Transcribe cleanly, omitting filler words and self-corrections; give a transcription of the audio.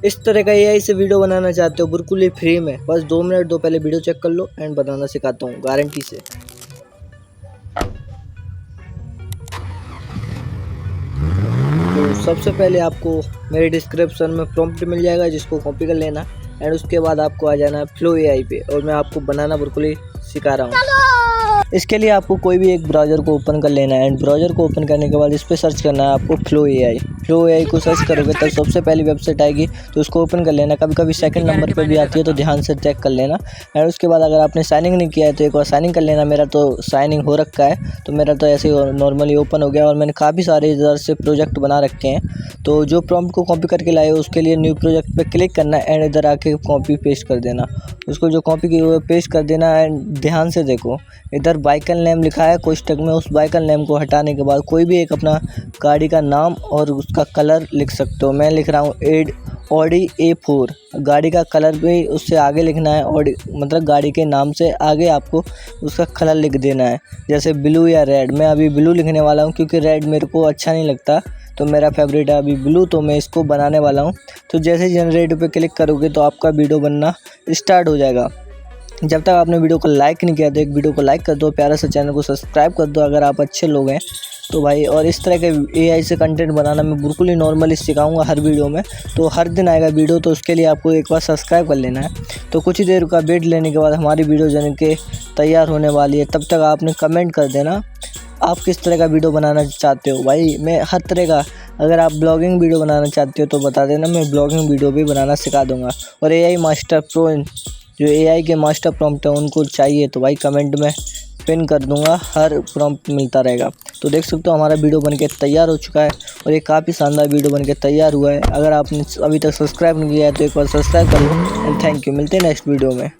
इस तरह का एआई से वीडियो बनाना चाहते हो बिल्कुल ही फ्री में, बस 2 मिनट दो, पहले वीडियो चेक कर लो एंड बनाना सिखाता हूँ गारंटी से। तो सबसे पहले आपको मेरे डिस्क्रिप्शन में प्रॉम्प्ट मिल जाएगा जिसको कॉपी कर लेना एंड उसके बाद आपको आ जाना है फ्लो एआई पे और मैं आपको बनाना बिल्कुल ही सिखा रहा हूँ। इसके लिए आपको कोई भी एक ब्राउज़र को ओपन कर लेना है एंड ब्राउज़र को ओपन करने के बाद इस पर सर्च करना है आपको फ्लो एआई। फ्लो एआई को सर्च करोगे तब सबसे पहली वेबसाइट आएगी तो उसको ओपन कर लेना। कभी कभी सेकंड नंबर पे भी आती है तो ध्यान से चेक कर लेना। एंड उसके बाद अगर आपने साइनिंग नहीं किया है तो एक बार साइनिंग कर लेना। मेरा तो साइनिंग हो रखा है तो मेरा तो ऐसे ही नॉर्मली ओपन हो गया और मैंने काफ़ी सारे इधर से प्रोजेक्ट बना रखे हैं। तो जो प्रॉम्प्ट को कॉपी करके लाए उसके लिए न्यू प्रोजेक्ट पे क्लिक करना एंड इधर आके कॉपी पेस्ट कर देना। उसको जो कॉपी की हुई पेस्ट कर देना एंड ध्यान से देखो इधर बाइकल नेम लिखा है कोष्टक में। उस बाइकल नेम को हटाने के बाद कोई भी एक अपना गाड़ी का नाम और उसका कलर लिख सकते हो। मैं लिख रहा हूँ ऑडी A4। गाड़ी का कलर भी उससे आगे लिखना है, ऑडी मतलब गाड़ी के नाम से आगे आपको उसका कलर लिख देना है, जैसे ब्लू या रेड। मैं अभी ब्लू लिखने वाला हूँ क्योंकि रेड मेरे को अच्छा नहीं लगता, तो मेरा फेवरेट है अभी ब्लू, तो मैं इसको बनाने वाला हूँ। तो जैसे जनरेट पे क्लिक करोगे तो आपका वीडियो बनना स्टार्ट हो जाएगा। जब तक आपने वीडियो को लाइक नहीं किया तो एक वीडियो को लाइक कर दो, प्यारा सा चैनल को सब्सक्राइब कर दो अगर आप अच्छे लोग हैं तो भाई। और इस तरह के एआई से कंटेंट बनाना मैं बिल्कुल ही नॉर्मली सिखाऊंगा हर वीडियो में, तो हर दिन आएगा वीडियो, तो उसके लिए आपको एक बार सब्सक्राइब कर लेना है। तो कुछ ही देर का वेट लेने के बाद हमारी वीडियो जन के तैयार होने वाली है। तब तक आपने कमेंट कर देना आप किस तरह का वीडियो बनाना चाहते हो। भाई मैं हर तरह का, अगर आप ब्लॉगिंग वीडियो बनाना चाहते हो तो बता देना, मैं ब्लॉगिंग वीडियो भी बनाना सिखा दूँगा। और एआई मास्टर प्रो जो एआई के मास्टर प्रॉम्प्ट है उनको चाहिए तो भाई कमेंट में पिन कर दूंगा, हर प्रॉम्प्ट मिलता रहेगा। तो देख सकते हो हमारा वीडियो बनके तैयार हो चुका है और ये काफ़ी शानदार वीडियो बनके तैयार हुआ है। अगर आपने अभी तक सब्सक्राइब नहीं किया है तो एक बार सब्सक्राइब कर लो एंड थैंक यू। मिलते हैं नेक्स्ट वीडियो में।